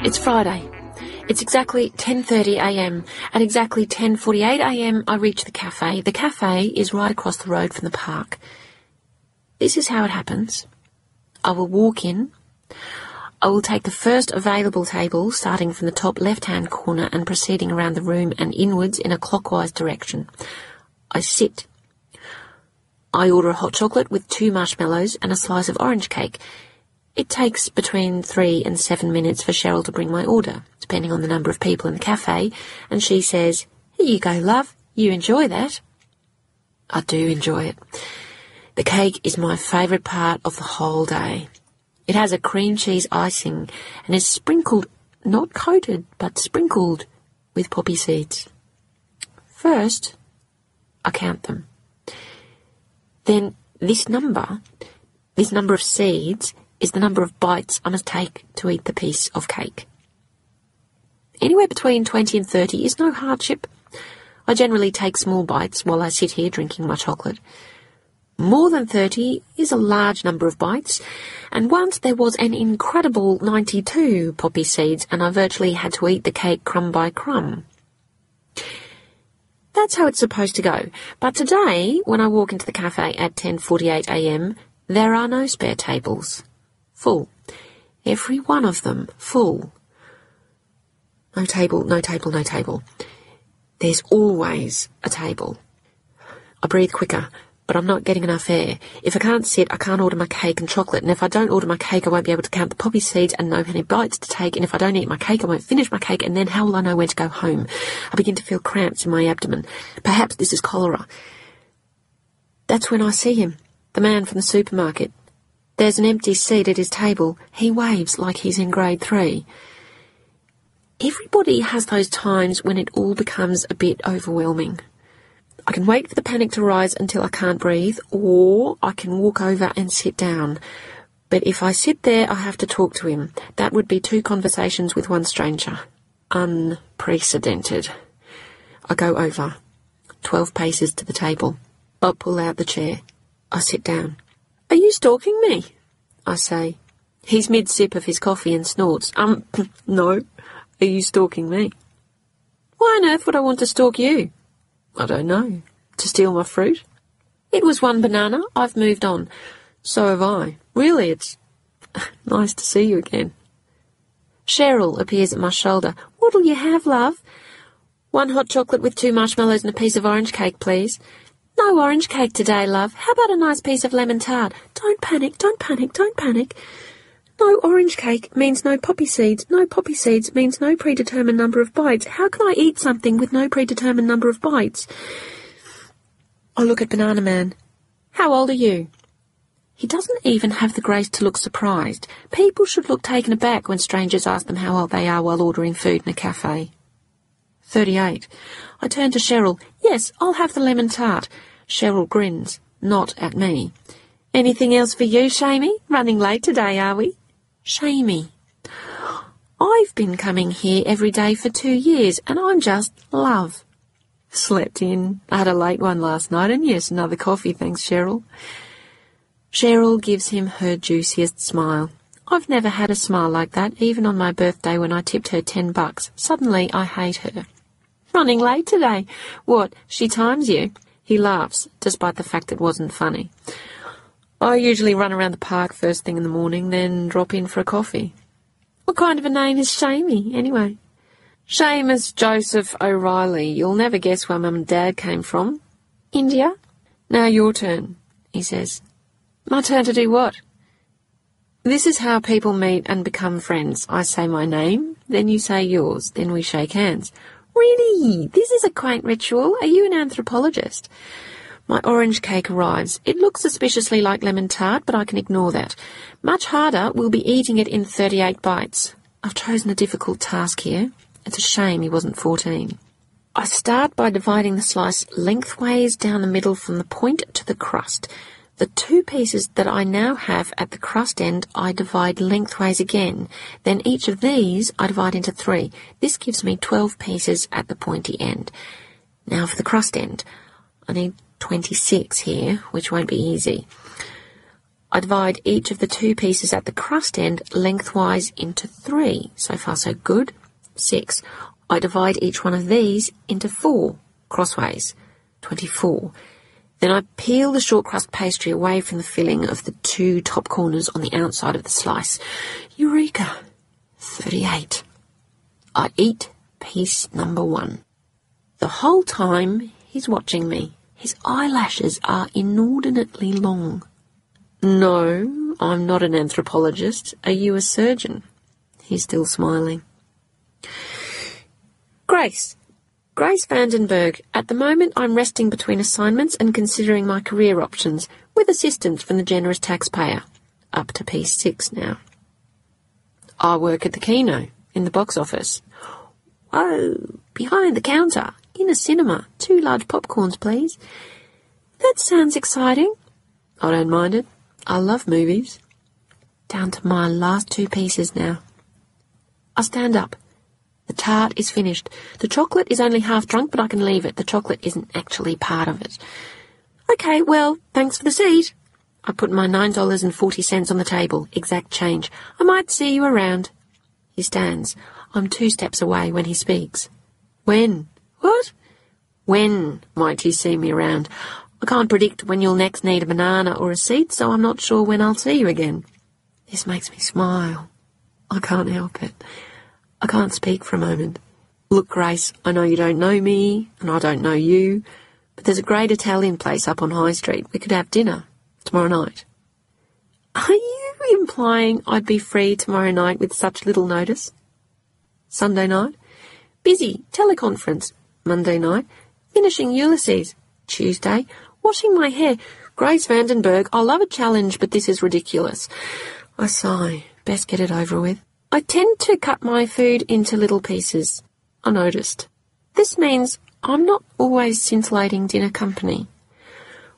It's Friday. It's exactly 10:30am. At exactly 10:48am, I reach the cafe. The cafe is right across the road from the park. This is how it happens. I will walk in. I will take the first available table, starting from the top left-hand corner and proceeding around the room and inwards in a clockwise direction. I sit. I order a hot chocolate with 2 marshmallows and a slice of orange cake. It takes between 3 and 7 minutes for Cheryl to bring my order, depending on the number of people in the cafe, and she says, "Here you go, love. You enjoy that." I do enjoy it. The cake is my favourite part of the whole day. It has a cream cheese icing and is sprinkled, not coated, but sprinkled with poppy seeds. First, I count them. Then this number of seeds is the number of bites I must take to eat the piece of cake. Anywhere between 20 and 30 is no hardship. I generally take small bites while I sit here drinking my chocolate. More than 30 is a large number of bites, and once there was an incredible 92 poppy seeds and I virtually had to eat the cake crumb by crumb. That's how it's supposed to go. But today, when I walk into the cafe at 10:48am, there are no spare tables. Full. Every one of them full. No table, no table, no table. There's always a table. I breathe quicker, but I'm not getting enough air. If I can't sit, I can't order my cake and chocolate, and if I don't order my cake, I won't be able to count the poppy seeds and know how many bites to take, and if I don't eat my cake, I won't finish my cake, and then how will I know when to go home? I begin to feel cramps in my abdomen. Perhaps this is cholera. That's when I see him, the man from the supermarket. There's an empty seat at his table. He waves like he's in grade 3. Everybody has those times when it all becomes a bit overwhelming. I can wait for the panic to rise until I can't breathe, or I can walk over and sit down. But if I sit there, I have to talk to him. That would be 2 conversations with 1 stranger. Unprecedented. I go over. 12 paces to the table. I pull out the chair. I sit down. "Are you stalking me?" I say. He's mid-sip of his coffee and snorts. No. Are you stalking me?" "Why on earth would I want to stalk you?" "I don't know. To steal my fruit?" "It was 1 banana. I've moved on." "So have I. Really, it's nice to see you again." Cheryl appears at my shoulder. "What'll you have, love?" "1 hot chocolate with 2 marshmallows and a piece of orange cake, please." "No orange cake today, love. How about a nice piece of lemon tart?" "Don't panic, don't panic, don't panic." "No orange cake means no poppy seeds. No poppy seeds means no predetermined number of bites. How can I eat something with no predetermined number of bites?" I look at Banana Man. "How old are you?" He doesn't even have the grace to look surprised. People should look taken aback when strangers ask them how old they are while ordering food in a cafe. 38. I turn to Cheryl. "Yes, I'll have the lemon tart." Cheryl grins, not at me. "Anything else for you, Shamey? Running late today, are we?" Shamey. I've been coming here every day for 2 years, and I'm just love. Slept in. I had a late one last night, and yes, another coffee, thanks, Cheryl. Cheryl gives him her juiciest smile. I've never had a smile like that, even on my birthday when I tipped her $10. Suddenly I hate her. "Running late today. What, she times you?" He laughs, despite the fact it wasn't funny. "I usually run around the park first thing in the morning, then drop in for a coffee." "What kind of a name is Shamey, anyway?" "Seamus Joseph O'Reilly. You'll never guess where Mum and Dad came from." "India?" "Now your turn," he says. "My turn to do what?" "This is how people meet and become friends. I say my name, then you say yours, then we shake hands." "Really? This is a quaint ritual. Are you an anthropologist?" My orange cake arrives. It looks suspiciously like lemon tart, but I can ignore that. Much harder will be eating it in 38 bites. I've chosen a difficult task here. It's a shame he wasn't 14. I start by dividing the slice lengthways down the middle from the point to the crust. The 2 pieces that I now have at the crust end I divide lengthways again. Then each of these I divide into 3. This gives me 12 pieces at the pointy end. Now for the crust end. I need 26 here, which won't be easy. I divide each of the 2 pieces at the crust end lengthwise into 3. So far so good. 6. I divide each one of these into 4, crossways. 24. Then I peel the short crust pastry away from the filling of the 2 top corners on the outside of the slice. Eureka! 38. I eat piece number 1. The whole time he's watching me. His eyelashes are inordinately long. No, I'm not an anthropologist. Are you a surgeon? He's still smiling. Grace Vandenberg. At the moment I'm resting between assignments and considering my career options, with assistance from the generous taxpayer. Up to piece 6 now. I work at the Kino, in the box office. Oh, behind the counter, in a cinema. 2 large popcorns, please. That sounds exciting. I don't mind it. I love movies. Down to my last 2 pieces now. I stand up. The tart is finished. The chocolate is only half drunk, but I can leave it. The chocolate isn't actually part of it. Okay, well, thanks for the seat. I put my $9.40 on the table, exact change. I might see you around. He stands. I'm 2 steps away when he speaks. When? What? When might he see me around? I can't predict when you'll next need a banana or a seat, so I'm not sure when I'll see you again. This makes me smile. I can't help it. I can't speak for a moment. Look, Grace, I know you don't know me, and I don't know you, but there's a great Italian place up on High Street. We could have dinner tomorrow night. Are you implying I'd be free tomorrow night with such little notice? Sunday night? Busy, teleconference. Monday night? Finishing Ulysses. Tuesday? Washing my hair. Grace Vandenberg, I love a challenge, but this is ridiculous. I sigh. Best get it over with. I tend to cut my food into little pieces. I noticed. This means I'm not always scintillating dinner company.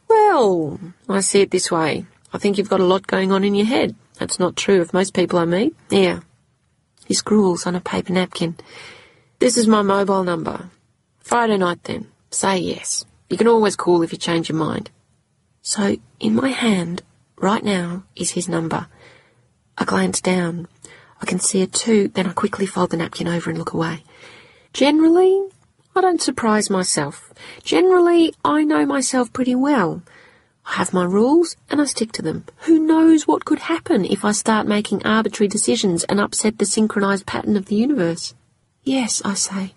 Well, I see it this way. I think you've got a lot going on in your head. That's not true of most people I meet. Here. He scrawls on a paper napkin. This is my mobile number. Friday night then. Say yes. You can always call if you change your mind. So, in my hand, right now, is his number. I glance down. I can see a 2, then I quickly fold the napkin over and look away. Generally, I don't surprise myself. Generally, I know myself pretty well. I have my rules, and I stick to them. Who knows what could happen if I start making arbitrary decisions and upset the synchronized pattern of the universe? Yes, I say.